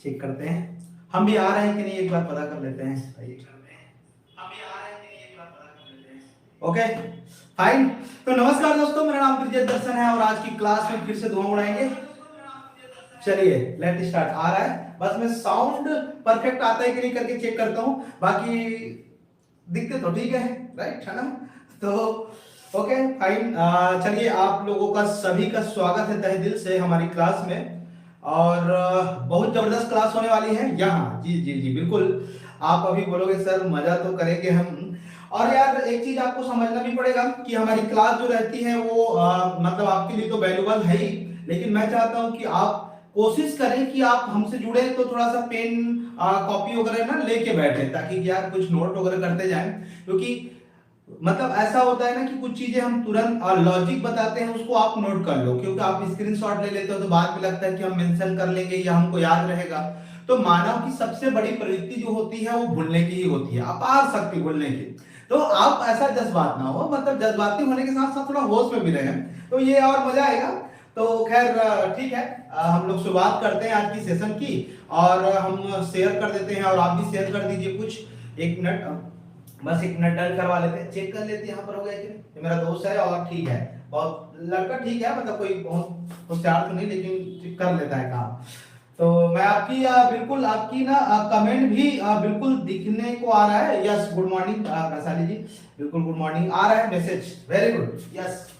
Check करते हैं हम भी आ रहे हैं कि नहीं, एक बार पता कर लेते हैं। हम भी आ रहे हैं कि नहीं, एक बार पता कर लेते हैं। Okay fine. तो नमस्कार दोस्तों, मेरा नाम ब्रिजेश दर्शन है और आज की क्लास में फिर से धुआं उड़ाएंगे। चलिए लेट स्टार्ट। आ रहा है, बस मैं साउंड परफेक्ट आता है कि नहीं करके चेक करता हूं, बाकी दिखते तो ठीक है, राइट है ना। तो ओके फाइन। चलिए आप लोगों का सभी का स्वागत है तहे दिल से हमारी क्लास में। और बहुत जबरदस्त क्लास होने वाली है यहाँ। जी जी जी बिल्कुल। आप अभी बोलोगे सर मजा तो करेंगे हम, और यार एक चीज आपको समझना भी पड़ेगा कि हमारी क्लास जो रहती है वो मतलब आपके लिए तो वैल्यूबल है ही, लेकिन मैं चाहता हूं कि आप कोशिश करें कि आप हमसे जुड़े तो थोड़ा सा पेन कॉपी वगैरह ना लेके बैठे, ताकि यार कुछ नोट वगैरह करते जाएं। क्योंकि मतलब ऐसा होता है ना कि कुछ चीजें हम तुरंत लॉजिक बताते हैं उसको आप नोट कर लो, क्योंकि आप स्क्रीनशॉट ले लेते हो तो बाद में लगता है कि हम मेंशन कर लेंगे या हमको याद रहेगा। तो मानव की सबसे बड़ी प्रवृत्ति जो होती है वो भूलने की ही होती है, अपार शक्ति भूलने की। तो आप ऐसा जज्बात ना हो, मतलब जज्बाती होने के साथ साथ थोड़ा होश में भी रहें, तो ये और मजा आएगा। तो खैर ठीक है, हम लोग शुरुआत करते हैं आज की सेशन की, और हम शेयर कर देते हैं और आप भी शेयर कर दीजिए कुछ। एक मिनट, बस एक मिनट डल करवा लेते हैं, चेक कर लेते हैं यहाँ पर हो गया कि नहीं। ये मेरा दोस्त है और ठीक है, बहुत लड़का ठीक है, मतलब कोई बहुत होशियार तो नहीं, लेकिन कर लेता है काम। तो मैं आपकी बिल्कुल आपकी ना कमेंट भी बिल्कुल दिखने को आ रहा है। यस गुड मॉर्निंग वैशाली जी, बिल्कुल गुड मॉर्निंग आ रहा है message, very good yes.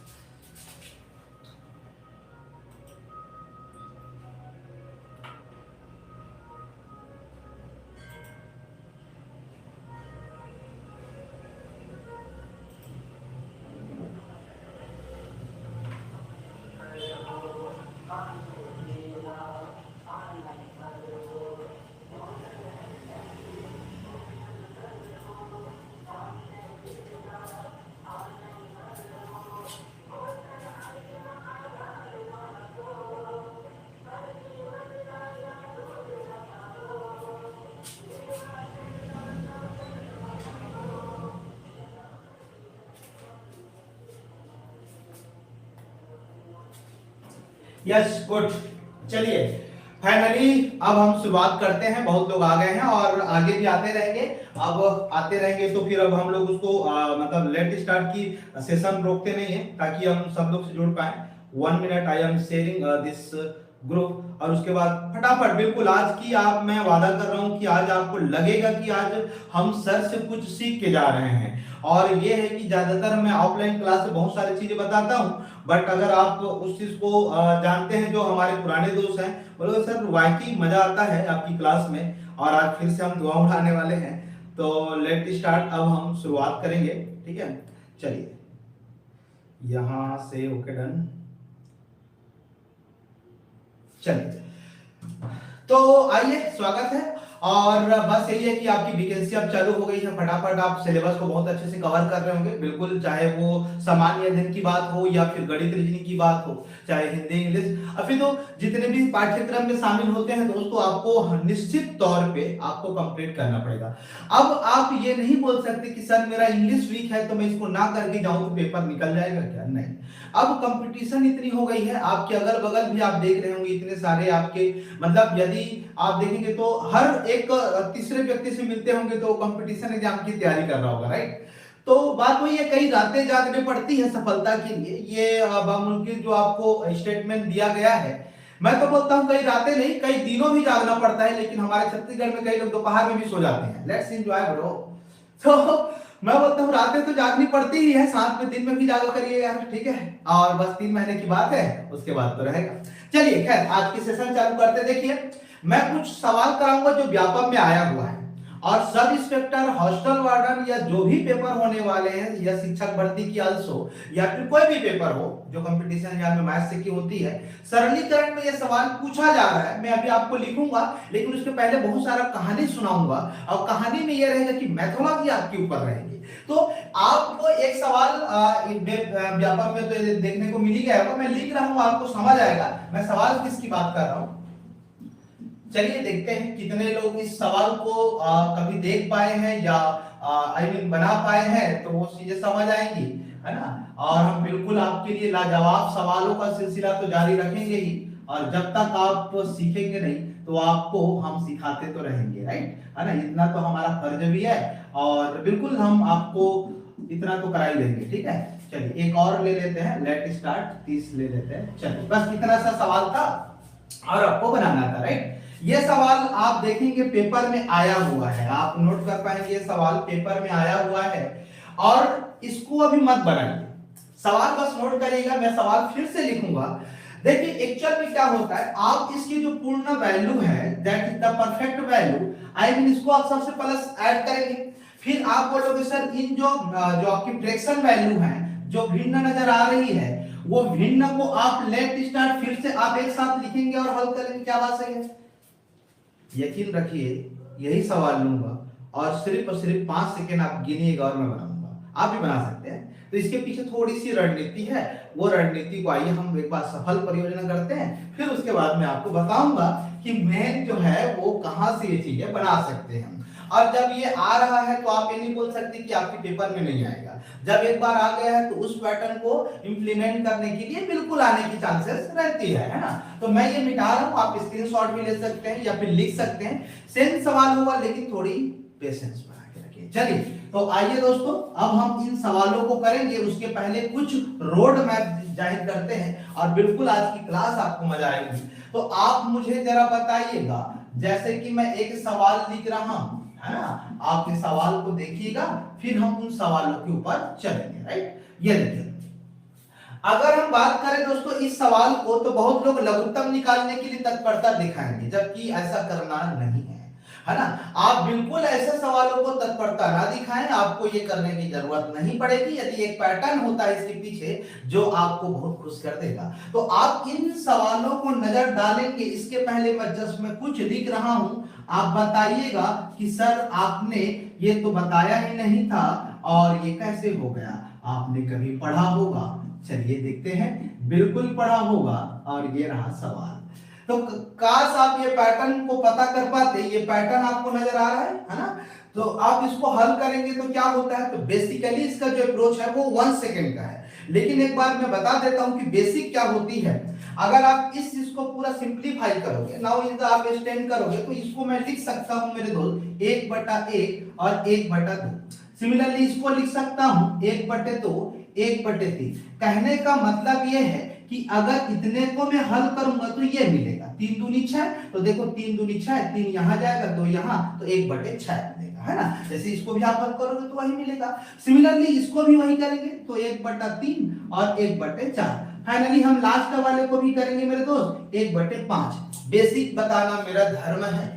Yes good. चलिए फाइनली अब हम शुरुआत करते हैं। बहुत लोग आ गए हैं और आगे भी आते रहेंगे। अब आते रहेंगे तो फिर अब हम लोग उसको मतलब लेट स्टार्ट की सेशन रोकते नहीं है, ताकि हम सब लोग से जुड़ पाए। 1 minute I am sharing this group, और उसके बाद फटाफट बिल्कुल आज की आप, मैं वादा कर रहा हूं कि आज आपको लगेगा कि आज हम सर से कुछ सीख के जा रहे हैं। और ये है कि ज्यादातर मैं ऑफलाइन क्लास में बहुत सारी चीजें बताता हूं, बट अगर आप उस चीज को जानते हैं, जो हमारे पुराने दोस्त हैं बोलो सर वाकई मजा आता है आपकी क्लास में, और आज फिर से हम दुआ उठाने वाले हैं। तो लेट स्टार्ट, अब हम शुरुआत करेंगे, ठीक है। चलिए यहां से ओके डन। चलिए तो आइए, स्वागत है। और बस यही है कि आपकी वैकेंसी अब चालू हो गई है, फटाफट आप सिलेबस को बहुत अच्छे से कवर कर रहे होंगे बिल्कुल, चाहे वो सामान्य अध्ययन की बात हो या फिर गणित रीजनिंग की बात हो, चाहे हिंदी इंग्लिश, अभी तो जितने भी पाठ्यक्रम में शामिल होते हैं दोस्तों, आपको निश्चित तौर पे आपको कंप्लीट करना पड़ेगा। अब आप ये नहीं बोल सकते कि सर मेरा इंग्लिश वीक है तो मैं इसको ना करके जाऊं तो पेपर निकल जाएगा क्या, नहीं। अब कंपटीशन इतनी हो गई है, आपके अगल बगल भी आप देख रहे होंगे इतने सारे आपके, मतलब यदि आप देखेंगे तो हर एक तीसरे व्यक्ति से मिलते होंगे तो कंपटीशन एग्जाम की तैयारी कर रहा होगा, राइट। तो बात वही है, कई रातें जागनी पड़ती है सफलता के लिए। ये बामुमकिन जो आपको स्टेटमेंट दिया गया है, मैं तो बोलता हूं कई रातें नहीं, कई दिनों भी जागना पड़ता है, लेकिन हमारे छत्तीसगढ़ में कई लोग दोपहर में भी सो जाते हैं। Let's enjoy bro. तो मैं बोलता हूँ रातें तो जागनी पड़ती ही है, साथ में दिन में भी जागा करिए यार, ठीक है। और बस 3 महीने की बात है, उसके बाद तो रहेगा। चलिए खैर आज की सेशन चालू करते। देखिए मैं कुछ सवाल कराऊंगा जो व्यापक में आया हुआ है, और सब इंस्पेक्टर, हॉस्टल वार्डन या जो भी पेपर होने वाले हैं, या शिक्षक भर्ती की आल्सो, या फिर कोई भी पेपर हो जो कंपटीशन एग्जाम में मैथ्स से की होती है, सरलीकरण में ये सवाल पूछा जा रहा है। मैं अभी आपको लिखूंगा, लेकिन उसके पहले बहुत सारा कहानी सुनाऊंगा, और कहानी में ये रहेगा कि मैथोलॉजी आपके ऊपर रहेगी। तो आपको एक सवाल व्यापक में तो देखने को मिल ही गया होगा, मैं लिख रहा हूं आपको समझ आएगा मैं सवाल किसकी बात कर रहा हूं। चलिए देखते हैं कितने लोग इस सवाल को कभी देख पाए हैं या आई मीन बना पाए हैं, तो वो चीजें समझ आएंगी, है ना। और हम बिल्कुल आपके लिए लाजवाब सवालों का सिलसिला तो जारी रखेंगे ही, और जब तक आप सीखेंगे नहीं तो आपको हम सिखाते तो रहेंगे, राइट, है ना, इतना तो हमारा फर्ज भी है और बिल्कुल हम आपको इतना तो करा ही देंगे, ठीक है। चलिए एक और ले लेते हैं, लेट स्टार्ट 30 ले लेते हैं। चलिए बस इतना सा सवाल था और आपको बनाना था, राइट। ये सवाल आप देखेंगे पेपर में आया हुआ है, आप नोट कर पाएंगे ये सवाल पेपर में आया हुआ है और इसको अभी मत बनाइए, सवाल बस नोट करिएगा, मैं सवाल फिर से लिखूंगा। देखिए एक्चुअल में क्या होता है, आप इसकी जो पूर्ण वैल्यू है that is the perfect value, I mean इसको आप सबसे प्लस ऐड करेंगे, फिर आप बोलोगे सर इन जो आपकी फ्रैक्शन वैल्यू है जो भिन्न नजर आ रही है वो भिन्न को आप लेट स्टार्ट फिर से आप एक साथ लिखेंगे और हल करेंगे, क्या बात सही है। यकीन रखिए यही सवाल लूंगा और सिर्फ 5 सेकंड आप गिनिएगा और मैं बनाऊंगा, आप भी बना सकते हैं। तो इसके पीछे थोड़ी सी रणनीति है, वो रणनीति को आइए हम एक बार सफल परियोजना करते हैं, फिर उसके बाद मैं आपको बताऊंगा कि मेन जो है वो कहां से ये चीजें बना सकते हैं। और जब ये आ रहा है तो आप ये नहीं बोल सकते कि आपके पेपर में नहीं आएगा, जब एक बार आ गया है तो उस पैटर्न को इंप्लीमेंट करने के लिए बिल्कुल आने की चांसेस रहती है ना। तो मैं ये मिटा रहा हूं, आप स्क्रीनशॉट भी ले सकते हैं या फिर लिख सकते हैं, सेम सवाल हुआ लेकिन थोड़ी पेशेंस बना के रखिए। चलिए तो आइए दोस्तों अब हम इन सवालों को करेंगे, उसके पहले कुछ रोड मैप जाहिर करते हैं और बिल्कुल आज की क्लास आपको मजा आएगी। तो आप मुझे जरा बताइएगा, जैसे कि मैं एक सवाल लिख रहा हूं, है ना, आप इस सवाल को देखिएगा फिर हम उन सवालों के ऊपर चलेंगे, राइट। ये देखिए अगर हम बात करें दोस्तों इस सवाल को, तो बहुत लोग लघुत्तम निकालने के लिए तत्परता दिखाएंगे, जबकि ऐसा करना नहीं है ना। आप बिल्कुल ऐसे सवालों को तत्परता ना दिखाएं, आपको ये करने की जरूरत नहीं पड़ेगी। यदि एक पैटर्न होता है इसके पीछे जो आपको बहुत खुश कर देगा, तो आप इन सवालों को नजर डालेंगे। इसके पहले मैं कुछ लिख रहा हूं, आप बताइएगा कि सर आपने ये तो बताया ही नहीं था और ये कैसे हो गया, आपने कभी पढ़ा होगा। चलिए देखते हैं, बिल्कुल पढ़ा होगा और ये रहा सवाल। तो काश आप ये पैटर्न को पता कर पाते, ये पैटर्न आपको नजर आ रहा है ना। तो आप इसको हल करेंगे तो क्या होता है, तो बेसिकली इसका जो अप्रोच है वो 1 सेकंड का है, लेकिन एक बार मैं बता देता हूं कि बेसिक क्या होती है। अगर आप इस चीज को पूरा सिंप्लीफाई करोगे, नाउ इनका आप एक्सटेंड करोगे, तो इसको मैं लिख सकता हूं मेरे दोस्त 1/1 और 1/2। सिमिलरली इसको लिख सकता हूं 1/2 1/3। कहने का मतलब ये है कि अगर इतने को मैं हल करूंगा तो ये मिलेगा 3 दूनी 6, तो देखो 3 दूनी 6, 3 यहाँ जाएगा 2 यहाँ, तो 1/6 मिलेगा, है ना। जैसे इसको भी आप हल करोगे तो वही मिलेगा। सिमिलरली इसको भी वही करेंगे तो 1/3 और 1/4। फाइनली हम लास्ट वाले को भी करेंगे मेरे दोस्त 1/5। बेसिक बताना मेरा धर्म है,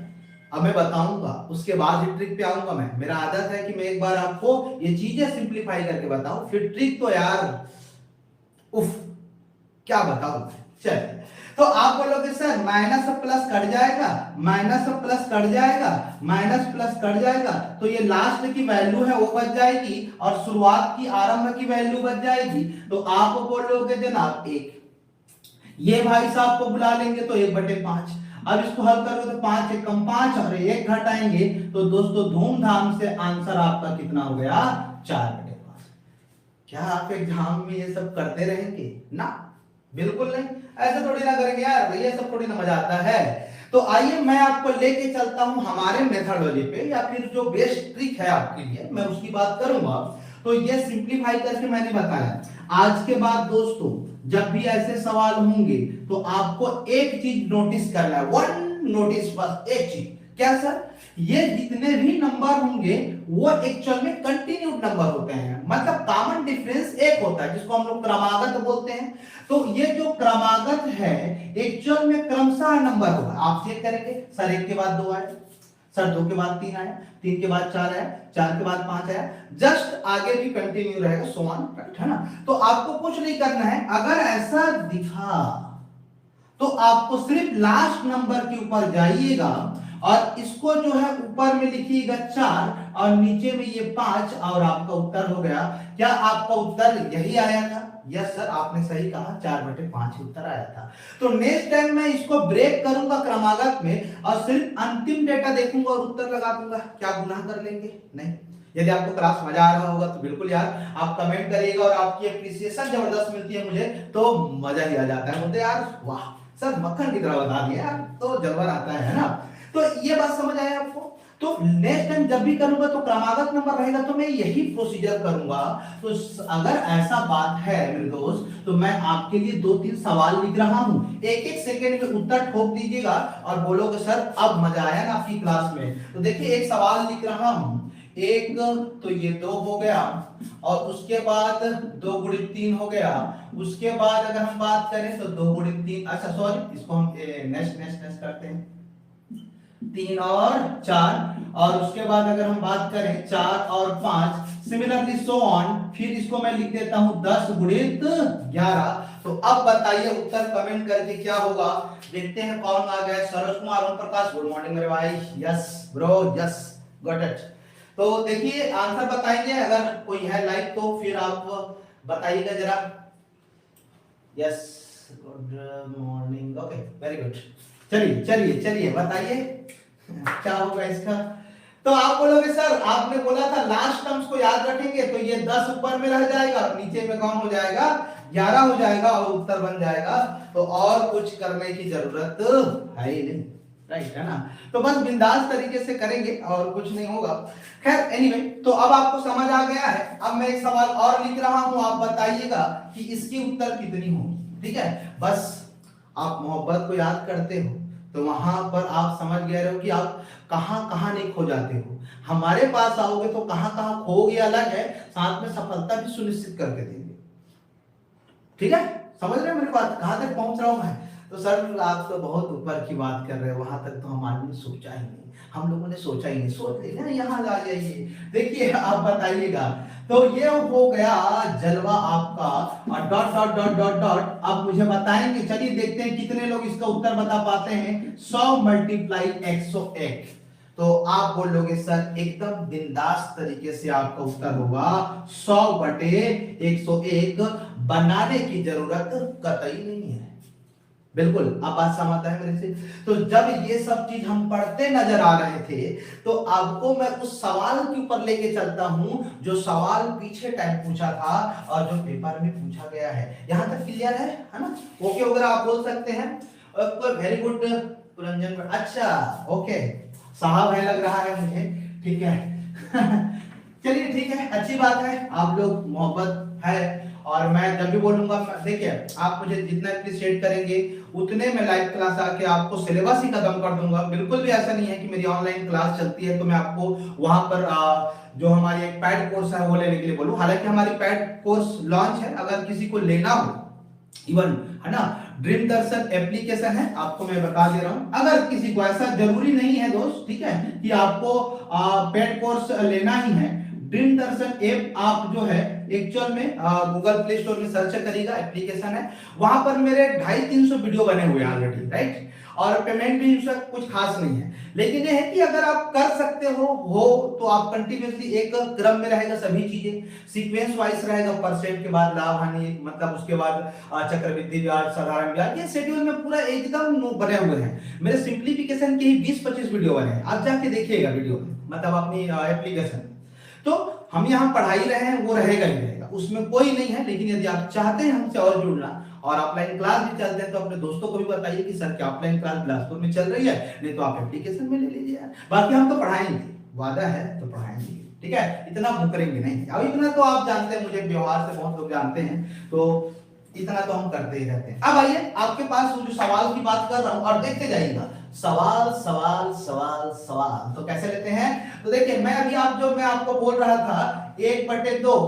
अब मैं बताऊंगा उसके बाद ही ट्रिक पे आऊंगा। मेरा आदत है कि मैं एक बार आपको ये चीजें सिंप्लीफाई करके बताऊं, फिर ट्रिक तो यार उफ क्या बताऊं। चलिए तो आप बोलोगे सर माइनस प्लस कट जाएगा, माइनस प्लस कट जाएगा, माइनस प्लस कट जाएगा, तो ये लास्ट की वैल्यू है वो बच जाएगी और शुरुआत की आरंभ की वैल्यू बच जाएगी। तो आप बोलोगे जनाब 1, ये भाई साहब को बुला लेंगे तो 1/5। अब इसको हल करोगे तो 5 एकम 5 और 1 घटाएंगे तो दोस्तों धूमधाम से आंसर आपका कितना हो गया 4/5। क्या आप एग्जाम में ये सब करते रहेंगे ना? बिल्कुल नहीं, ऐसे थोड़ी ना करेंगे यार, ये सब थोड़ी ना मजा आता है। तो आइए मैं आपको लेके चलता हूं हमारे मेथडोलॉजी पे, या फिर जो बेस्ट ट्रिक है आपके लिए मैं उसकी बात करूंगा। तो ये सिंप्लीफाई करके मैंने बताया। आज के बाद दोस्तों जब भी ऐसे सवाल होंगे तो आपको एक चीज नोटिस करना है, 1 नोटिस, बस एक चीज। क्या सर? ये जितने भी नंबर होंगे वो एक्चुअल में कंटिन्यूड नंबर होते हैं, मतलब कॉमन डिफरेंस एक होता है जिसको हम लोग क्रमागत बोलते हैं। तो ये जो क्रमागत है एक्चुअल में क्रमशः नंबर होगा। आप चेक करेंगे सर 1 के बाद 2 आए, सर 2 के बाद 3 आया, 3 के बाद 4 आया, 4 के बाद 5 आया, जस्ट आगे भी कंटिन्यू रहेगा सो ऑन, राइट, है ना। तो आपको कुछ नहीं करना है, अगर ऐसा दिखा तो आपको सिर्फ लास्ट नंबर के ऊपर जाइएगा और इसको जो है ऊपर में लिखिएगा 4 और नीचे में ये 5 और आपका उत्तर हो गया। क्या आपका उत्तर यही आया था? यस सर, आपने सही कहा, 4/5 उत्तर आया था। तो नेक्स्ट टाइम मैं इसको ब्रेक करूंगा क्रमागत में और सिर्फ अंतिम डेटा देखूंगा और उत्तर लगा दूंगा। क्या गुनाह कर लेंगे? नहीं। यदि आपको क्लास मजा आ रहा होगा तो बिल्कुल यार आप कमेंट करिएगा और आपकी एप्रिसिएशन जबरदस्त मिलती है मुझे तो मजा ही आ जाता है, बोलते यार वाह सर मक्खन की तरह बता दिया, तो जलवा आता है ना। तो ये बात समझ आया आपको। तो नेक्स्ट टाइम जब भी करूंगा तो क्रमागत नंबर रहेगा तो मैं यही प्रोसीजर करूंगा। तो अगर ऐसा बात है मेरे दोस्त, तो मैं आपके लिए 2-3 सवाल लिख रहा हूं, एक एक सेकंड में उत्तर ठोक दीजिएगा और बोलोगे सर अब मजा आया ना आपकी क्लास में। तो देखिए एक सवाल लिख रहा हूं, एक, तो ये 2 हो गया, और उसके बाद 2 गुणित 3 हो गया। उसके बाद अगर हम बात करें तो 2 गुणित 3, अच्छा सॉरी इसको हम नेक्स्ट नेक्स्ट नेक्स्ट करते हैं, 3 और 4, और उसके बाद अगर हम बात करें 4 और 5, सिमिलरली सो ऑन। फिर इसको मैं लिख देता हूं 10 गुणित 11। तो अब बताइए उत्तर कमेंट करके क्या होगा, देखते हैं कौन आ गया। सरोज कुमार, ओम प्रकाश, गुड मॉर्निंग मेरे भाई। Yes bro, yes, got it. तो देखिए आंसर बताएंगे, अगर कोई है लाइव तो फिर आप बताइएगा जरा। Yes, good morning, okay, very good. चलिए चलिए चलिए बताइए क्या होगा इसका। तो आप बोलोगे सर आपने बोला था लास्ट टर्म्स को याद रखेंगे, तो ये 10 ऊपर में रह जाएगा, नीचे में कौन हो जाएगा, 11 हो जाएगा, और उत्तर बन जाएगा। तो और कुछ करने की जरूरत है ही नहीं, राइट है ना। तो बस बिंदास तरीके से करेंगे और कुछ नहीं होगा। खैर एनीवे, तो अब आपको समझ आ गया है। अब मैं एक सवाल और लिख रहा हूं, आप बताइएगा कि इसकी उत्तर कितनी होगी, ठीक है। बस आप मोहब्बत को याद करते हो तो वहां पर आप समझ गए हो कि आप कहां कहां नहीं खो जाते हो। हमारे पास आओगे तो कहां कहां खोगे अलग है, साथ में सफलता भी सुनिश्चित करके देंगे, ठीक है। समझ रहे हैं मेरी बात, कहां तक पहुंच रहा हूं मैं। तो सर आप तो बहुत ऊपर की बात कर रहे हो, वहां तक तो हमारे ने सोचा ही नहीं, हम लोगों ने सोचा ही नहीं। सोच लेना यहाँ आ जाइए। देखिए आप बताइएगा, तो ये हो गया जलवा आपका, और dot dot dot dot dot. अब मुझे बताएंगे, चलिए देखते हैं कितने लोग इसका उत्तर बता पाते हैं। 100 मल्टीप्लाई 101। तो आप बोलोगे सर एकदम बिंदास तरीके से आपका उत्तर होगा 100 बटे 101। बनाने की जरूरत कतई नहीं है, बिल्कुल। अब बात समझ है मेरे से। तो जब ये सब चीज हम पढ़ते नजर आ रहे थे, तो आपको मैं उस सवाल के ऊपर लेके चलता हूं जो सवाल पीछे टाइम पूछा था और जो पेपर में पूछा गया है। यहां तक क्लियर है ना। ओके वगैरह आप बोल सकते हैं। वेरी गुड पुरंजन, अच्छा ओके, साहब है लग रहा है मुझे, ठीक है। चलिए ठीक है, अच्छी बात है, आप लोग मोहब्बत है। और मैं जब भी बोलूंगा, देखिए आप मुझे जितना अप्रिशिएट करेंगे उतने मैं लाइव क्लास आके आपको सिलेबस ही खत्म कर दूंगा। बिल्कुल भी ऐसा नहीं है कि मेरी ऑनलाइन क्लास चलती है तो मैं आपको वहां पर जो हमारी एक पैड कोर्स है वो लेने के लिए बोलूं। हालांकि हमारी पैड कोर्स लॉन्च है, अगर किसी को लेना हो, इवन है ना, ड्रीम दर्शन एप्लीकेशन है, आपको मैं बता दे रहा हूं। अगर किसी को, ऐसा जरूरी नहीं है दोस्त, ठीक है, कि आपको पेड कोर्स लेना ही है। ड्रीम दर्शन ऐप आप जो है एक्चुअल में गूगल प्ले स्टोर में सर्च करिएगा, एप्लीकेशन है। वहां पर मेरे 250-300 वीडियो बने हुए हैं ऑलरेडी, राइट। और पेमेंट भी उसका कुछ खास नहीं है, लेकिन ये है कि अगर आप कर सकते हो तो आप कंटिन्यूअसली एक क्रम में रहेगा, सभी चीजें सीक्वेंस वाइज रहेगा। परसेंट के बाद लाभ हानि, मतलब उसके बाद चक्रवृद्धि ब्याज, साधारण ब्याज, ये शेड्यूल में पूरा एकदम बने हुए हैं। मेरे सिंप्लीफिकेशन के ही 20-25 वीडियो बने हैं, आप जाके देखिएगा वीडियो, मतलब अपनी एप्लीकेशन। तो हम यहाँ पढ़ा ही रहे हैं, वो रहेगा ही रहेगा, उसमें कोई नहीं है। लेकिन यदि आप चाहते हैं हमसे और जुड़ना और ऑफलाइन क्लास भी चलते हैं, तो अपने दोस्तों को भी बताइए कि सर क्या ऑफलाइन क्लास बिलासपुर में चल रही है, नहीं तो आप एप्लीकेशन में ले लीजिए। बाकी हम तो पढ़ाएंगे, वादा है तो पढ़ाएंगे, ठीक है, इतना मुकरेंगे नहीं। अब इतना तो आप जानते हैं, मुझे व्यवहार से बहुत लोग जानते हैं, तो इतना तो हम करते ही रहते हैं। अब आइए आपके पास जो सवाल की बात कर रहा हूं, और देखते जाइएगा, सवाल सवाल सवाल सवाल। तो कैसे लेते हैं, तो देखिए मैं अभी मैं आपको बोल रहा था 1/2,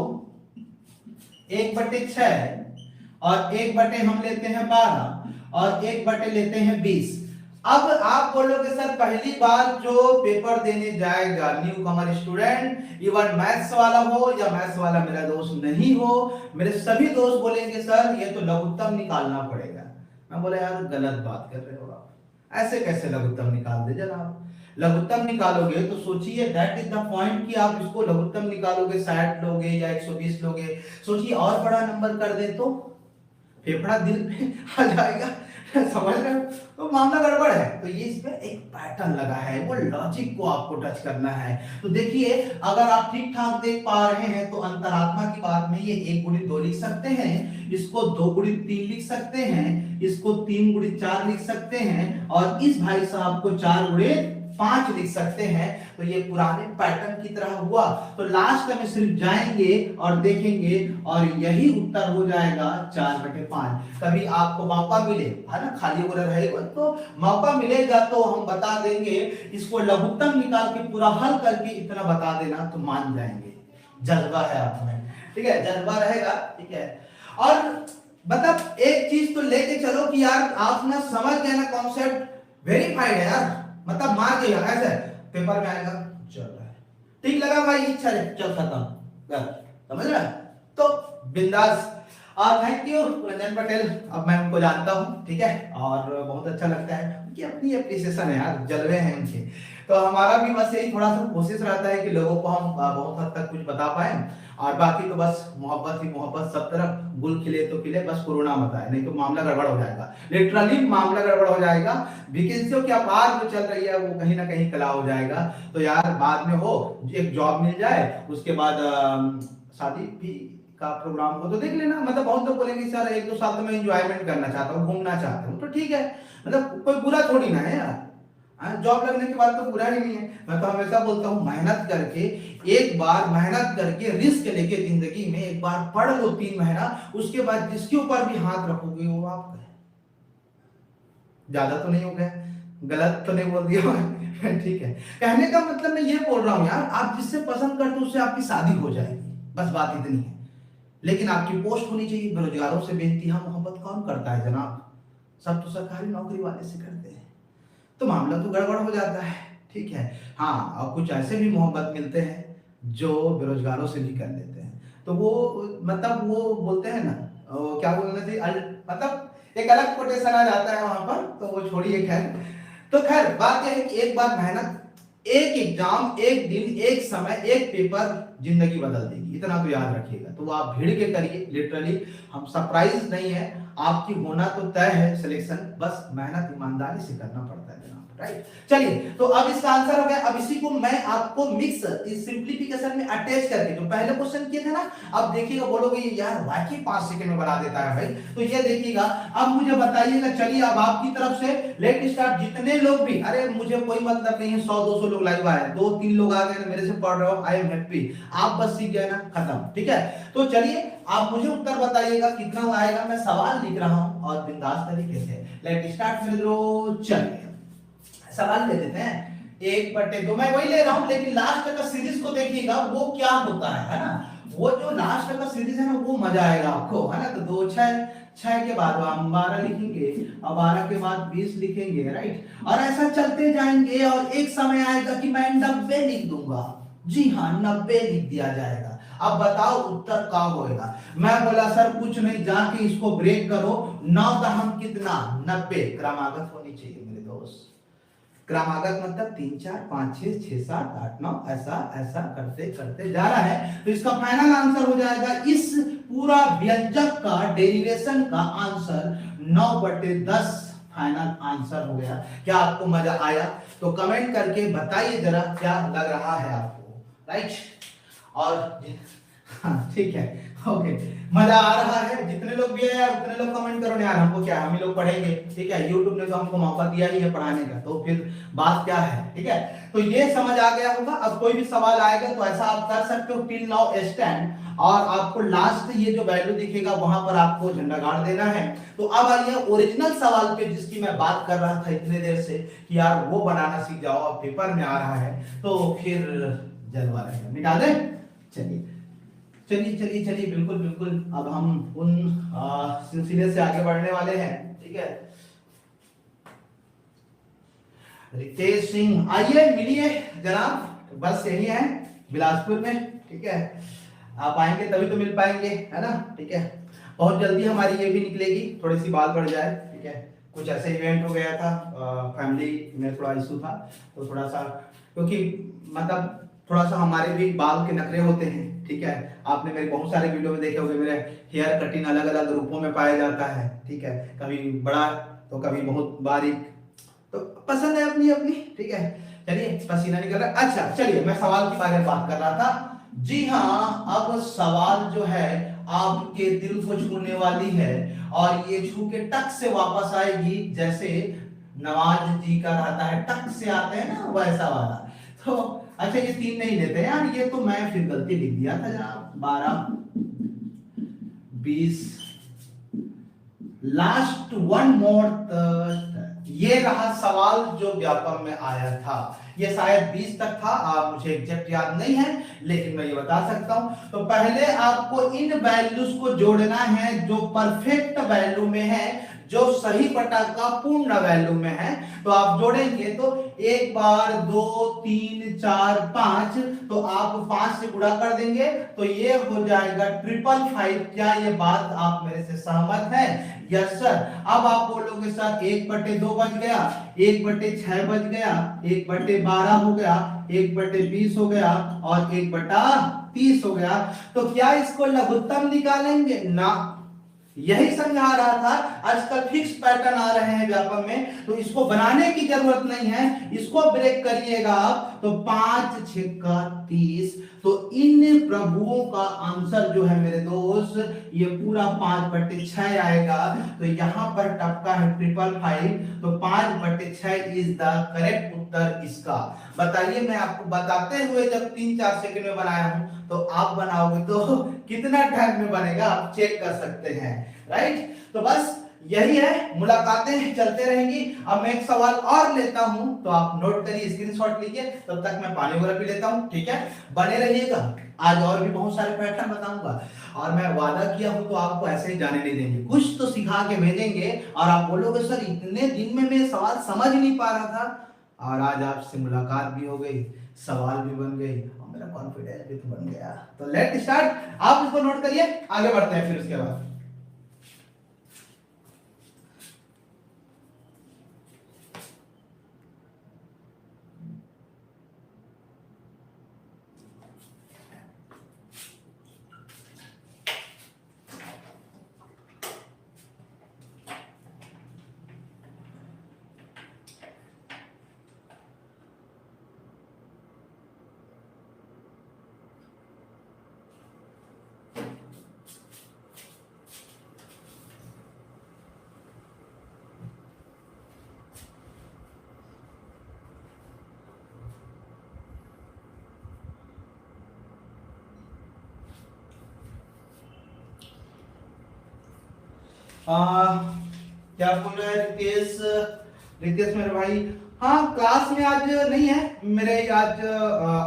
1/6, और 1/, हम लेते हैं 12, और 1/, लेते हैं 20। अब आप बोलोगे सर पहली बार जो पेपर देने जाएगा न्यू कमर स्टूडेंट, इवन मैथ्स वाला हो या मैथ्स वाला मेरा दोस्त नहीं हो, मेरे सभी दोस्त बोलेंगे सर ये तो लघुत्तम निकालना पड़ेगा। मैं बोला यार गलत बात कर रहे हो आप, ऐसे कैसे लघुत्तम निकाल दे जनाब। लघुत्तम निकालोगे तो सोचिए, दैट इज द पॉइंट, कि आप इसको लघुत्तम निकालोगे 60 लोगे या 120 लोगे, सोचिए और बड़ा नंबर कर दे तो फेफड़ा दिल पे आ जाएगा। समझ रहे हो, तो मामला गड़बड़ है। तो ये इसमें एक पैटर्न लगा है, वो लॉजिक को आपको टच करना है। तो देखिए अगर आप ठीक ठाक देख पा रहे हैं तो अंतरात्मा की बात में ये 1 गुणित 2 लिख सकते हैं, इसको 2 गुणित 3 लिख सकते हैं, इसको 3 गुणे 4 लिख सकते हैं और इस भाई साहब को 4 गुणे 5 लिख सकते हैं। तो ये पुराने पैटर्न की तरह हुआ। तो लास्ट में सिर्फ जाएंगे और देखेंगे और यही उत्तर हो जाएगा 4/5। कभी आपको मौका मिले, है ना, खाली वगैरह रहेगा तो मौका मिलेगा तो हम बता देंगे, इसको लघुत्तम निकाल के पूरा हल करके इतना बता देना तो मान जाएंगे। जज्बा है आप में, ठीक है, जज्बा रहेगा, ठीक है। और मतलब एक चीज तो लेके चलो कि यार आप ना समझ गए ना, कॉन्सेप्ट वेरीफाइड है यार, मतलब मार गया ऐसे पेपर में आएगा, चल रहा है, ठीक लगा भाई, इच्छा है, चल खत्म, समझ रहा है। तो बिंदास। थैंक यू रंजन पटेल, अब मैं उनको जानता हूँ, ठीक है, और बहुत अच्छा लगता है, उनकी अपनी एप्रिसिएशन है यार, जलवे हैं उनके। तो हमारा भी बस यही थोड़ा सा कोशिश रहता है कि लोगों को हम बहुत हद तक कुछ बता पाए, और बाकी तो बस मोहब्बत ही मोहब्बत सब तरफ, गुल खिले तो खिले, बस कोरोना मत आए, नहीं तो मामला गड़बड़ हो जाएगा, लिटरली मामला गड़बड़ हो जाएगा। वैकेंसियों की अपार जो चल रही है वो कहीं ना कहीं कला हो जाएगा। तो यार बाद में हो एक जॉब मिल जाए, उसके बाद शादी भी का प्रोग्राम हो तो देख लेना। मतलब बहुत लोग बोलेंगे सर 1-2 साल तो मैं एंजॉयमेंट करना चाहता हूँ, घूमना चाहता हूँ, तो ठीक है, मतलब कोई बुरा थोड़ी ना है यार, जॉब लगने के बाद तो बुरा ही नहीं है। मैं तो हमेशा बोलता हूँ मेहनत करके, एक बार मेहनत करके रिस्क लेके जिंदगी में एक बार पढ़ लो 3 महीना, उसके बाद जिसके ऊपर भी हाथ रखोगे वो आपका है। ज्यादा तो नहीं हो गया, गलत तो नहीं बोल दिया ठीक है। कहने का मतलब मैं ये बोल रहा हूँ यार, आप जिससे पसंद करते हो उससे आपकी शादी हो जाएगी, बस बात इतनी है। लेकिन आपकी पोस्ट होनी चाहिए। बेरोजगारों से बेइंतहा मोहब्बत कौन करता है जनाब, सब तो सरकारी नौकरी वाले से करते हैं, तो मामला तो गड़बड़ हो जाता है, ठीक है। हाँ, और कुछ ऐसे भी मोहब्बत मिलते हैं जो बेरोजगारों से भी कर लेते हैं, तो वो मतलब वो बोलते हैं ना, क्या बोलना चाहिए, मतलब एक अलग कोटेशन आ जाता है वहां पर, तो वो छोड़िए। खैर, तो खैर बात यह है कि एक बार मेहनत, एक एग्जाम, एक दिन, एक समय, एक पेपर जिंदगी बदल देगी, इतना तो याद रखिएगा। तो आप भीड़ के करिए, लिटरली हम सरप्राइज नहीं है, आपकी होना तो तय है सिलेक्शन, बस मेहनत ईमानदारी से करना पड़ता है जनाब, राइट। चलिए, तो अब इसका आंसर हो गया। अब इसी को मैं आपको मिक्स इस सिंपलीफिकेशन में अटैच करके जो पहले क्वेश्चन किए थे ना, अब देखिएगा, बोलोगे यार वाकई 5 सेकंड में बना देता है भाई, तो ये देखिएगा। अब मुझे बताइएगा, चलिए अब आपकी तरफ से लेट स्टार्ट। जितने लोग भी, अरे मुझे कोई मतलब नहीं है 100-200 लोग लाइव आए, 2-3 लोग आ गए मेरे से पढ़ रहे हो, आई एम हैप्पी, आप बस सीख गए ना, खत्म, ठीक है। तो चलिए आप मुझे उत्तर बताइएगा कितना आएगा, मैं सवाल लिख रहा हूं और बिंदास तरीके से लेट स्टार्ट मेरे दोस्त। चलिए सवाल ले लेते हैं, 1/2 मैं वही ले रहा हूं, लेकिन लास्ट का सीरीज को देखिएगा वो क्या होता है ना, वो जो लास्ट का सीरीज है ना वो मजा आएगा आपको, है ना। तो 2 6 के बाद हम 12 लिखेंगे और 12 के बाद 20 लिखेंगे, राइट, और ऐसा चलते जाएंगे और एक समय आएगा कि मैं 90 लिख दूंगा। जी हाँ, 90 लिख दिया जाएगा। अब बताओ उत्तर क्या होगा। मैं बोला सर कुछ नहीं, जाके इसको ब्रेक करो, 9 का हम कितना, 90, क्रमागत होनी चाहिए मेरे दोस्त। क्रमागत मतलब 3 4 5 6 6 7 8 9, ऐसा ऐसा करते करते जा रहा है। तो इसका फाइनल आंसर हो जाएगा, इस पूरा व्यंजक का डेरिवेशन का आंसर 9/10 फाइनल आंसर हो गया। क्या आपको मजा आया? तो कमेंट करके बताइए जरा क्या लग रहा है आपको, राइट। और ठीक है, ओके, मजा आ रहा है। जितने लोग भी है उतने लोग कमेंट करो यार, हमको क्या, हम ही लोग पढ़ेंगे, ठीक है। YouTube ने तो हमको मौका दिया ही है पढ़ाने का, तो फिर बात क्या है, ठीक है। तो ये समझ आ गया होगा। अब कोई भी सवाल आएगा तो ऐसा आप कर सकते हो, टिल नाउ स्टैंड, और आपको लास्ट ये जो वैल्यू दिखेगा वहां पर आपको झंडा गाड़ देना है। तो अब आइए ओरिजिनल सवाल पे, जिसकी मैं बात कर रहा था इतने देर से कि यार वो बनाना सीख जाओ, अब पेपर में आ रहा है तो फिर जलवा रहेगा, मिटा दे। चलिए चलिए चलिए चलिए, बिल्कुल बिल्कुल, अब हम उन सिलसिले से आगे बढ़ने वाले हैं, ठीक है। रितेश सिंह, आइए मिलिए जनाब, बस यही है बिलासपुर में, ठीक है। आप आएंगे तभी तो मिल पाएंगे, है ना, ठीक है। बहुत जल्दी हमारी ये भी निकलेगी, थोड़ी सी बात बढ़ जाए, ठीक है। कुछ ऐसे इवेंट हो गया था, फैमिली में थोड़ा इशू था, तो थोड़ा सा, क्योंकि मतलब थोड़ा सा हमारे भी बाल के नखरे होते हैं, ठीक है। आपने मेरे बहुत सारे वीडियो में देखे होंगे, मेरे हेयर कटिंग अलग अलग रूपों में पाया जाता है, ठीक है। कभी बड़ा तो कभी बहुत बारीक, तो पसंद है अपनी अपनी, ठीक है। चलिए पसीना निकल रहा है। अच्छा चलिए, मैं सवाल के बारे में बात कर रहा था। जी हाँ, अब सवाल जो है आपके दिल को छूने वाली है और ये छू के टक से वापस आएगी, जैसे नवाज जी का रहता है टक से आते हैं ना, वैसा वाला। तो अच्छा ये 3 नहीं लेते यार, ये तो मैं फिर गलती लिख दिया था जनाब। 12 20 लास्ट वन मोर। ये रहा सवाल जो व्यापम में आया था, ये शायद 20 तक था, मुझे एग्जैक्ट याद नहीं है, लेकिन मैं ये बता सकता हूं। तो पहले आपको इन वैल्यूज को जोड़ना है जो परफेक्ट वैल्यू में है, जो सही बटा का पूर्ण वैल्यू में है। तो आप जोड़ेंगे तो 1 बार 2 3 4 5, तो आप 5 से गुणा कर देंगे तो ये हो जाएगा 555। क्या ये बात आप मेरे से सहमत है? Yes sir. अब आप बोलोगे सर 1/2 बच गया, 1/6 बच गया, 1/12 हो गया, 1/20 हो गया और 1/30 हो गया। तो क्या इसको लघुत्तम निकालेंगे ना? यही समझा रहा था। आजकल फिक्स पैटर्न आ रहे हैं व्यापक में, तो इसको बनाने की जरूरत नहीं है, इसको ब्रेक करिएगा आप तो 5 6 30। तो इन प्रभुओं का आंसर जो है मेरे दोस्त, ये पूरा 5/6 आएगा। तो यहां पर टपका है 555, तो 5/6 इज द करेक्ट उत्तर इसका। बताइए, मैं आपको बताते हुए जब 3-4 सेकंड में बनाया हूं, तो आप बनाओगे तो कितना टाइम में बनेगा आप चेक कर सकते हैं, राइट। तो बस यही है, मुलाकातें चलते रहेंगी। अब मैं एक सवाल और लेता हूं, तो आप नोट करिए, स्क्रीनशॉट लीजिए, तब तक मैं पानी वगैरह पी लेता हूं, ठीक है। बने रहिएगा, आज और भी बहुत सारे पैटर्न बताऊंगा, और मैं वादा किया हूं तो आपको ऐसे ही जाने नहीं देंगे, कुछ तो सिखा के भेजेंगे। और आप बोलोगे सर इतने दिन में मैं सवाल समझ नहीं पा रहा था, और आज आपसे मुलाकात भी हो गई, सवाल भी बन गई और मेरा कॉन्फिडेंस भी तो बन गया। तो लेट स्टार्ट, आप इसको नोट करिए, आगे बढ़ते हैं फिर उसके बाद। क्या बोल रहे हैं रितेश? रितेश मेरे भाई, हाँ क्लास में आज नहीं है मेरे, आज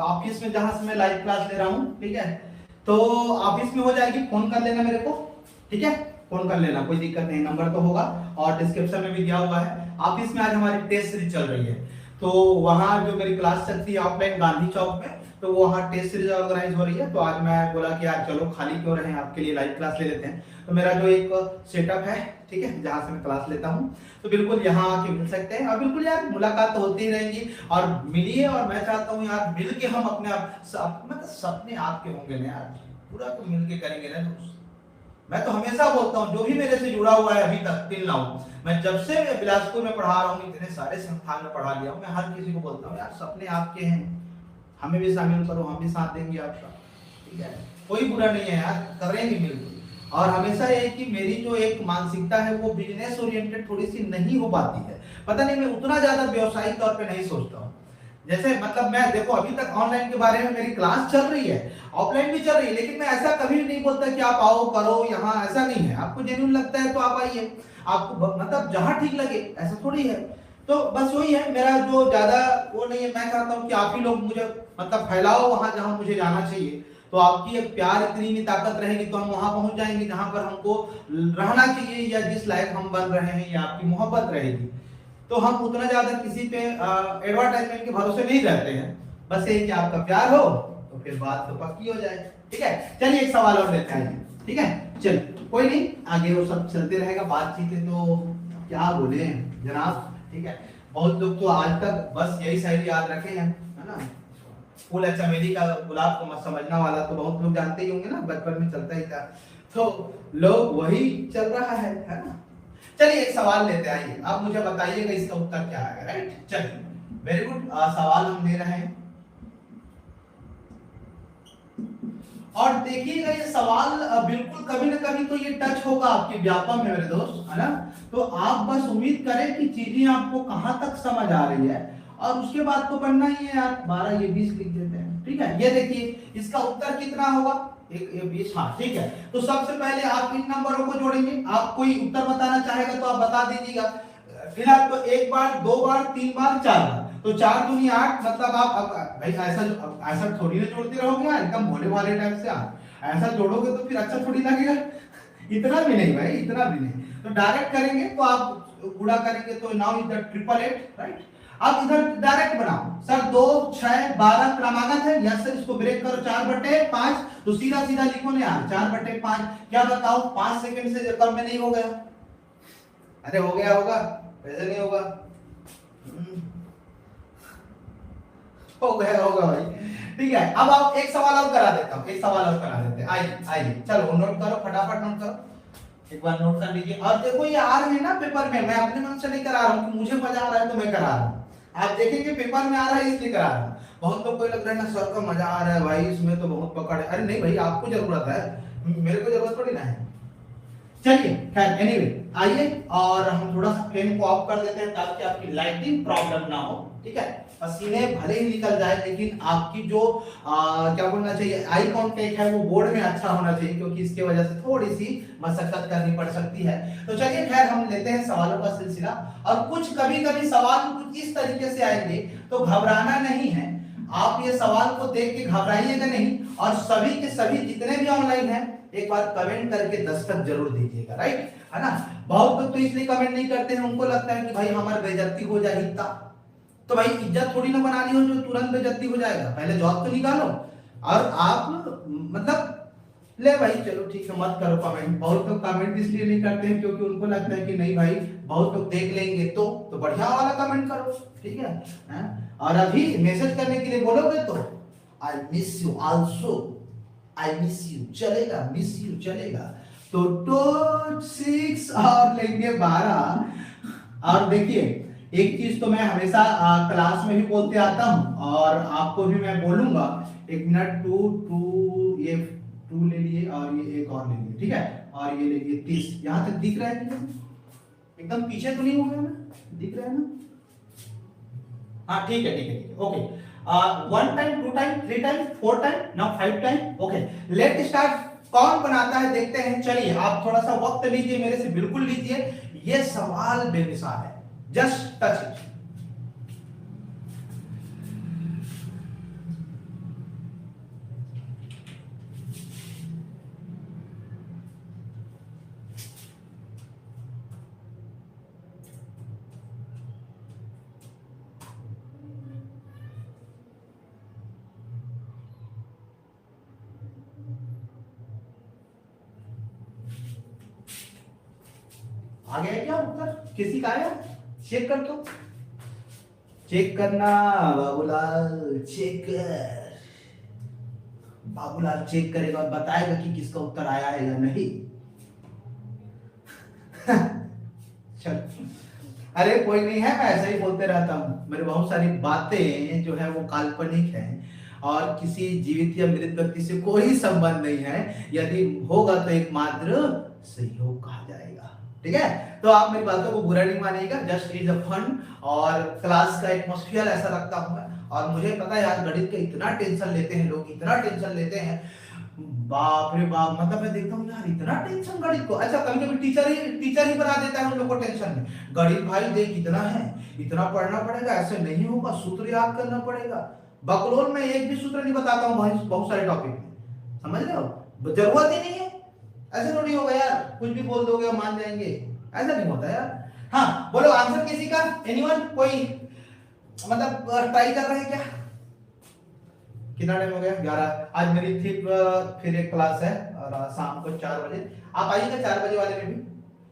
ऑफिस में जहां से मैं लाइव क्लास ले रहा हूँ, ठीक है। तो ऑफिस में हो जाएगी, फोन कर लेना मेरे को, ठीक है, फोन कर लेना, कोई दिक्कत नहीं, नंबर तो होगा और डिस्क्रिप्शन में भी दिया हुआ है। ऑफिस में आज हमारी टेस्ट सीरीज चल रही है, तो वहां जो मेरी क्लास चलती है ऑफलाइन गांधी चौक में, तो वहाँ टेस्ट सीरीज ऑर्गेनाइज हो रही है। तो आज मैं बोला कि यार चलो खाली क्यों रहे, आपके लिए लाइव क्लास ले लेते हैं। तो मेरा जो एक सेटअप है, ठीक है, जहाँ से मैं क्लास लेता हूँ, तो बिल्कुल यहाँ आके मिल सकते हैं। और बिल्कुल यार मुलाकात तो होती ही रहेंगी, और मिलिए, और मैं चाहता हूँ यार मिल के हम अपने आप मतलब सपने आपके होंगे ना यार, पूरा तो मिल के करेंगे ना दोस्त। मैं तो हमेशा बोलता हूँ, जो भी मेरे से जुड़ा हुआ है अभी तक टिल नाउ, मैं जब से बिलासपुर में पढ़ा रहा हूँ, इतने सारे संस्थान में पढ़ा लिया हूँ, मैं हर किसी को बोलता हूँ यार सपने आपके हैं, हमें भी शामिल करो, हम भी साथ देंगे आपका, ठीक है। कोई बुरा नहीं है यार, करेंगे मिलकर। और हमेशा ये कि मेरी जो एक मानसिकता है वो बिजनेस ओरिएंटेड थोड़ी सी नहीं हो पाती है, पता नहीं, मैं उतना ज्यादा व्यवसायिक तौर पे नहीं सोचता हूँ। जैसे मतलब मैं देखो अभी तक ऑनलाइन के बारे में मेरी क्लास चल रही है, ऑफलाइन भी चल रही है, लेकिन मैं ऐसा कभी भी नहीं बोलता कि आप आओ करो यहाँ, ऐसा नहीं है। आपको जेन्युइन लगता है तो आप आइए, आपको मतलब जहां ठीक लगे, ऐसा थोड़ी है। तो बस वही है, मेरा जो ज्यादा वो नहीं है, मैं चाहता हूँ कि आप ही लोग मुझे मतलब फैलाओ वहां जहां मुझे जाना चाहिए। तो आपकी एक प्यार इतनी भी ताकत रहेगी तो हम वहां पहुंच जाएंगे जहां पर हमको रहना चाहिए, या जिस लायक हम बन रहे हैं, या आपकी मोहब्बत रहेगी। तो हम उतना ज्यादा किसी पे एडवर्टाइजमेंट के भरोसे नहीं रहते हैं, बस ये कि आपका प्यार हो तो फिर बात तो पक्की हो जाए, ठीक है। चलिए एक सवाल और लेते हैं, ठीक है, चलिए कोई नहीं, आगे वो सब चलते रहेगा, बातचीत है तो क्या बोले जनाब, ठीक है। बहुत लोग तो आज तक बस यही शायरी याद रखे हैं, है ना, फूल है चमेली का गुलाब को मत समझना वाला, तो बहुत लोग जानते ही होंगे ना, बचपन में चलता ही था, तो लोग वही चल रहा है ना। चलिए एक सवाल लेते हैं, आइए आप मुझे बताइएगा इसका उत्तर क्या आएगा, राइट। चलिए वेरी गुड, सवाल हम ले रहे हैं। और देखिएगा ये सवाल बिल्कुल कभी ना कभी तो ये टच होगा आपके व्यापक में मेरे दोस्त, है ना। तो आप बस उम्मीद करें कि चीजें आपको कहां तक समझ आ रही है, और उसके बाद तो पढ़ना ही है यार। 12 ये 20 लिख देते हैं, ठीक है। ये देखिए इसका उत्तर कितना होगा, एक ये 20, हाँ ठीक है। तो सबसे पहले आप इन नंबरों को जोड़ेंगे। आप कोई उत्तर बताना चाहेगा तो आप बता दीजिएगा। फिलहाल तो एक बार, दो बार, तीन बार, चार बार, तो 4 दूनी 8, मतलब आप भाई ऐसा थोड़ी ना जोड़ते रहोगे यार, एकदम भोले वाले टाइप से। आप ऐसा जोड़ोगे तो फिर अच्छा थोड़ी लगेगा। इतना भी नहीं भाई, इतना भी नहीं। तो डायरेक्ट करेंगे तो आप गुणा करेंगे तो now is the triple 8, right. अब इधर डायरेक्ट बनाओ सर, 2 6 12 क्रमागत है, यस सर। इसको ब्रेक करो 4/5, तो सीधा सीधा लिखो ना यार 4/5। क्या बताओ 5 सेकंड से कम में नहीं हो गया? अरे हो गया होगा, वैसे नहीं होगा। हो गया होगा भाई, ठीक है। अब आप एक सवाल और करा देता हूं, एक सवाल और करा देते हैं। आइए आइए, चलो नोट करो, फटाफट नोट करो, एक बार नोट कर लीजिए। और देखो ये आ रहे हैं ना पेपर में, मैं अपने मन से नहीं करा रहा हूं कि मुझे मजा आ रहा है तो मैं करा रहा हूं। आप देखेंगे पेपर में आ रहा है इसलिए करा रहा हूं। बहुत लोग को लग रहा है ना सर का मजा आ रहा है भाई, इसमें तो बहुत पकड़ है। अरे नहीं भाई, आपको जरूरत है, मेरे को जरूरत थोड़ी ना है। चलिए खैर एनीवे, आइए और हम थोड़ा सा फैन को ऑफ कर देते हैं ताकि आपकी लाइटिंग प्रॉब्लम ना हो, ठीक है। पसीने भले ही निकल जाए लेकिन आपकी जो क्या बोलना चाहिए, आई कांटेक्ट है वो बोर्ड में अच्छा होना चाहिए, क्योंकि इसके वजह से थोड़ी सी मशक्कत करनी पड़ सकती है। तो चलिए खैर हम लेते हैं सवालों का सिलसिला। और कुछ कभी कभी सवाल कुछ इस तरीके से आएंगे तो घबराना नहीं है। आप ये सवाल को देख के घबराइएगा नहीं, और सभी के सभी जितने भी ऑनलाइन हैं एक बार कमेंट करके दस्तक जरूर दीजिएगा, राइट, है ना। बहुत लोग तो इसलिए कमेंट नहीं करते हैं, उनको लगता है कि भाई हमारी बेइज्जती हो जाएगी। तो भाई इज्जत थोड़ी ना बनानी हो जो तुरंत बेइज्जती हो जाएगा, पहले जॉब तो निकालो। और आप मतलब ले भाई, चलो ठीक है मत करो कमेंट। बहुत लोग कमेंट इसलिए नहीं करते हैं क्योंकि उनको लगता है कि नहीं भाई बहुत लोग देख लेंगे, तो बढ़िया वाला कमेंट करो, ठीक है। और अभी मैसेज करने के लिए बोलोगे तो I miss you also, I miss you चलेगा, मिस यू चलेगा। तो 6 और लेंगे 12। और देखिए एक चीज तो मैं हमेशा क्लास में भी बोलते आता हूं और आपको भी मैं बोलूंगा। एक मिनट, 2 ये 2 ले लिए और ये एक और ले लिए, ठीक है। और ये ले लिए 30। यहां तक दिख रहा है कि एकदम पीछे तो नहीं हो गया ना, दिख रहा है ना? हाँ ठीक है ठीक है ठीक है, okay. 1 time, 2 time, 3 time, 4 time, now 5 time, okay. Let start. कौन बनाता है देखते हैं। चलिए आप थोड़ा सा वक्त लीजिए, मेरे से बिल्कुल लीजिए। ये सवाल बेमिसाल है, जस्ट टच इट। आ गया क्या उत्तर? किसी का आया? चेक कर दो, चेक करना बाबूलाल, चेक कर। बाबूलाल चेक करेगा और बताएगा कि किसका उत्तर आया है या नहीं। चल, अरे कोई नहीं है, मैं ऐसे ही बोलते रहता हूँ। मेरे बहुत सारी बातें जो है वो काल्पनिक है और किसी जीवित या मृत व्यक्ति से कोई संबंध नहीं है। यदि होगा तो एकमात्र सहयोग कहा जाएगा, ठीक है। तो आप मेरी बातों को बुरा नहीं मानिएगा, जस्ट इज अ फन। और क्लास का एटमॉस्फेयर ऐसा रखता हूं मैं। और मुझे पता है यार गणित का इतना टेंशन लेते हैं लोग, इतना टेंशन लेते हैं, बाप रे बाप। मतलब मैं देखता हूँ यार इतना टेंशन गणित को। अच्छा कभी कभी टीचर ही बना देता है हम लोग को टेंशन में। गणित भाई देख इतना है, इतना पढ़ना पड़ेगा, ऐसे नहीं होगा, सूत्र याद करना पड़ेगा। बकलोल में एक भी सूत्र नहीं बताता हूँ भाई बहुत सारे टॉपिक में, समझ रहे हो। जरूरत ही नहीं है, ऐसे थोड़ी होगा यार, कुछ भी बोल दोगे और मान जाएंगे, ऐसा नहीं होता यार। हाँ बोलो आंसर किसी का, एनीवन, कोई मतलब ट्राई कर रहे हैं क्या? कितना टाइम हो गया? 11। आज मेरी थी फिर एक क्लास है और शाम को 4 बजे। आप आइएगा 4 बजे वाले में भी,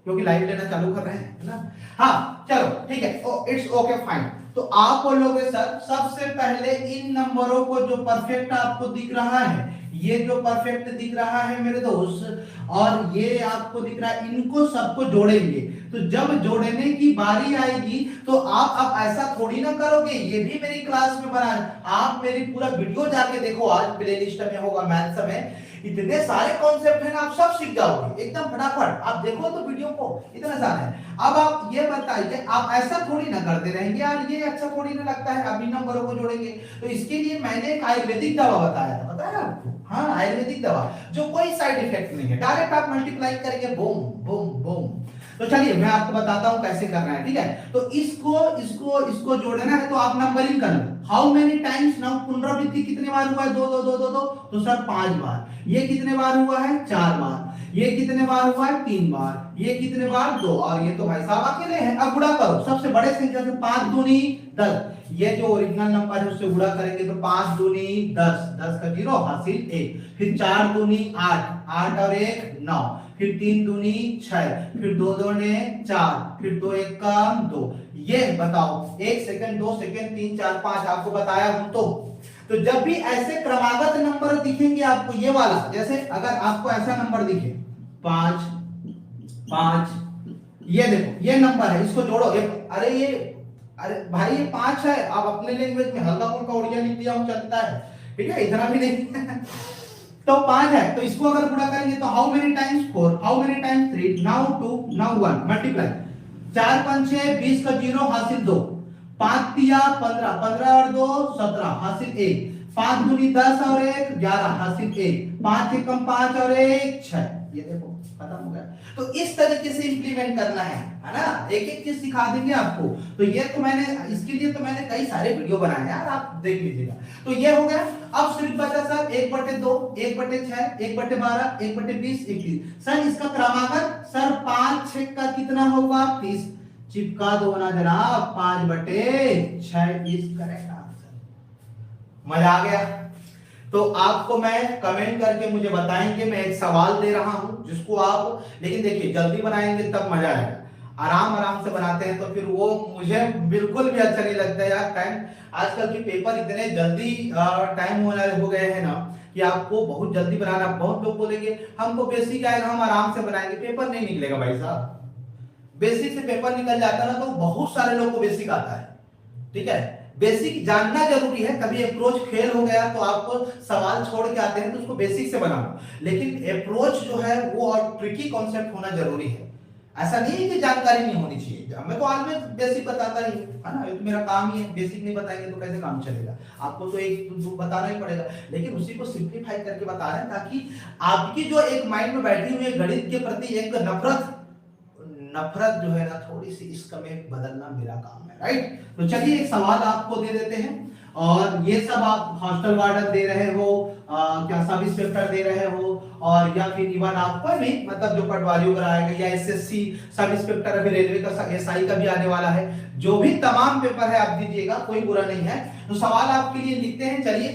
क्योंकि लाइव लेना चालू कर रहे हैं, है ना। हाँ चलो ठीक है, इट्स ओके फाइन। तो आप बोलोगे सर सबसे पहले इन नंबरों को जो परफेक्ट आपको दिख रहा है, ये जो परफेक्ट दिख रहा है मेरे दोस्त, और ये आपको दिख रहा है, इनको सबको जोड़ेंगे। तो जब जोड़ने की बारी आएगी तो आप अब ऐसा थोड़ी ना करोगे, ये भी मेरी क्लास में बना है, आप मेरी पूरा वीडियो जाके देखो, आज प्लेलिस्ट में होगा मैथ्स में। इतने सारे कॉन्सेप्ट है ना, आप सब सीख जाओगे एकदम फटाफट। आप देखो तो वीडियो को, इतना सारा है। अब आप ये बताइए, आप ऐसा थोड़ी ना करते रहेंगे यार, ये अच्छा थोड़ी ना लगता है अभी नंबरों को जोड़ेंगे। तो इसके लिए मैंने एक आयुर्वेदिक दवा बताया था, पता है आपको? हाँ, आयुर्वेदिक दवा जो कोई साइड इफेक्ट नहीं है, डायरेक्ट आप मल्टीप्लाई करेंगे, बूम बूम बूम। तो चलिए मैं आपको बताता हूं कैसे करना है, ठीक है? तो इसको इसको इसको जोड़ना है, तो आप नंबरिंग कर लो। हाउ मेनी टाइम्स, नाउ पुनरावृत्ति कितने बार हुआ है? दो दो दो दो दो, तो सर 5 बार। ये कितने बार हुआ है? 4 बार। ये कितने बार हुआ है? 3 बार। ये कितने बार? 2। और ये तो भाई साहब अकेले हैं। अब गुणा करो सबसे बड़े संख्या से, 5 दूनी 10। ये जो ओरिजिनल नंबर है उससे गुणा करेंगे तो 5 दूनी 10, 10 का 0 हासिल 1। फिर 4 दूनी 8, 8 और 1 9। फिर 3 दूनी 6, फिर 2 दूने 4, फिर 2 1 का 2। ये बताओ 1 सेकंड, 2 सेकंड, 3 4 5 आपको बताया हूं। तो जब भी ऐसे क्रमागत नंबर दिखेंगे आपको, ये वाला, जैसे अगर आपको ऐसा नंबर दिखे 5 5, ये देखो ये नंबर है, इसको जोड़ो। अरे भाई ये 5 है, आप अपने लैंग्वेज में हल्का फुल्का उड़िया लिख दिया चलता है, ठीक है, इतना भी नहीं तो 5 है, तो इसको अगर गुणा करेंगे तो how many times 4, how many times 3, now 2, now 1, multiply. 4 5 6 20 का 0 हासिल 2, 5 तिया 15, 15 और 2 17 हासिल 1, 5 दूनी 10 और 1 11 हासिल 1, 5 से कम 5 और 1 6। ये देखो खत्म हो गया। तो इस तरीके से इंप्लीमेंट करना है ना, एक एक चीज सिखा देंगे आपको। तो ये तो मैंने इसके लिए तो मैंने कई सारे वीडियो बनाए यार, आप देख लीजिएगा। तो ये हो गया। अब सिर्फ बचा सर 1/2, 1/6, 1/12, 1/20, 21। सर इसका क्रमांकन सर 5 6 का कितना होगा? 30। चिपका दो ना जनाब, 5/6 इज करेक्ट आंसर। मजा आ गया? तो आपको मैं कमेंट करके मुझे बताएंगे, मैं एक सवाल दे रहा हूं जिसको आप, लेकिन देखिए जल्दी बनाएंगे तब मजा आएगा, आराम आराम से बनाते हैं तो फिर वो मुझे बिल्कुल भी अच्छा नहीं लगता यार। टाइम आजकल के पेपर इतने जल्दी टाइम हो गए हैं ना कि आपको बहुत जल्दी बनाना। बहुत लोग बोलेंगे हमको बेसिक आएगा, हम आराम से बनाएंगे, पेपर नहीं निकलेगा भाई साहब। बेसिक से पेपर निकल जाता ना तो बहुत सारे लोगों को बेसिक आता है, ठीक है? बेसिक जानना जरूरी है। कभी अप्रोच फेल हो गया तो आपको सवाल छोड़ के आते हैं तो उसको बेसिक से बनाओ, लेकिन अप्रोच जो है वो और ट्रिकी कॉन्सेप्ट होना जरूरी है। ऐसा नहीं है कि जानकारी नहीं होनी चाहिए। मैं तो आज में बेसिक बताता ही है ना, ये तो मेरा काम ही है। बेसिक नहीं बताएंगे तो कैसे काम चलेगा? आपको तो एक दो बताना ही पड़ेगा, लेकिन उसी को सिंप्लीफाई करके बता रहे हैं ताकि आपकी जो एक माइंड में बैठी हुई है गणित के प्रति एक नफरत जो है ना, थोड़ी सी इसका में बदलना मेरा काम है, राइट? तो चलिए एक सवाल आपको दे देते हैं। और ये सब आप हॉस्टल वार्डन दे रहे हो, क्या सब इंस्पेक्टर दे रहे हो, और या फिर इवन आप कोई भी मतलब जो पटवारी वगैरह आएगा, या एसएससी सब इंस्पेक्टर, अभी रेलवे का एसआई का भी आने वाला है, जो भी तमाम पेपर है आप दीजिएगा, कोई बुरा नहीं है। तो सवाल आपके लिए लिखते हैं, चलिए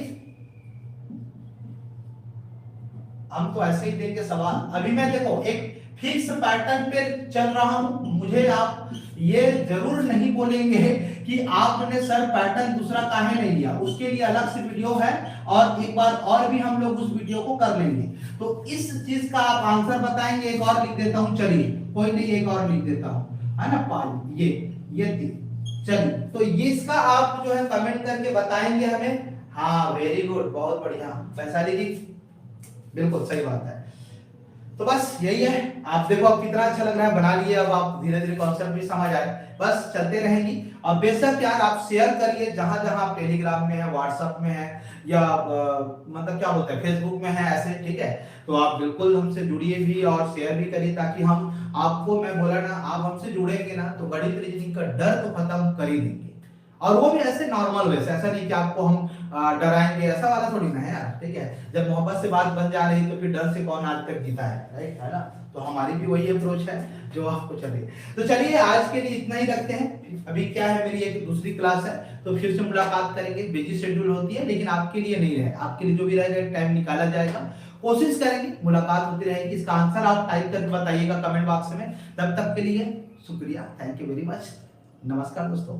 हम तो ऐसे ही देंगे सवाल। अभी मैं देखो एक फिक्स पैटर्न पे चल रहा हूं, मुझे आप ये जरूर नहीं बोलेंगे कि आपने सर पैटर्न दूसरा काहे नहीं लिया, उसके लिए अलग से वीडियो है, और एक बार और भी हम लोग उस वीडियो को कर लेंगे। तो इस चीज का आप आंसर बताएंगे। एक और लिख देता हूं, चलिए कोई नहीं, एक और लिख देता हूं, है ना, 5 ये 3। चलिए तो ये इसका आप जो है कमेंट करके बताएंगे हमें। हाँ वेरी गुड, बहुत बढ़िया वैशाली जी, बिल्कुल सही बात है। तो बस यही है। आप देखो अब कितना अच्छा लग रहा है, बना लिए। अब आप धीरे धीरे कॉन्सेप्ट भी समझ आए, बस चलते रहेंगी। और बेशक यार आप शेयर करिए, जहां जहां आप टेलीग्राम में है, व्हाट्सएप में है, या मतलब क्या बोलते हैं फेसबुक में है, ऐसे, ठीक है? तो आप बिल्कुल हमसे जुड़िए भी और शेयर भी करिए, ताकि हम आपको, मैं बोला ना, आप हमसे जुड़ेंगे ना तो गणित रीजनिंग का डर तो खत्म कर ही देंगे। और वो भी ऐसे नॉर्मल वे से, ऐसा नहीं कि आपको हम डराएंगे, ऐसा वाला थोड़ी ना है यार, ठीक है? जब मोहब्बत से बात बन जा रही तो फिर डर से कौन आज तक जीता है, राइट, है ना? तो हमारी भी वही अप्रोच है जो आपको चले। तो चलिए आज के लिए इतना ही रखते हैं। अभी क्या है, मेरी एक दूसरी क्लास है, तो फिर से मुलाकात करेंगे। बिजी शेड्यूल होती है, लेकिन आपके लिए नहीं रहे, आपके लिए जो भी रहेगा टाइम निकाला जाएगा, कोशिश करेंगे, मुलाकात होती रहेगी। इसका आंसर आप टाइप करके बताइएगा कमेंट बॉक्स में। तब तक के लिए शुक्रिया, थैंक यू वेरी मच, नमस्कार दोस्तों।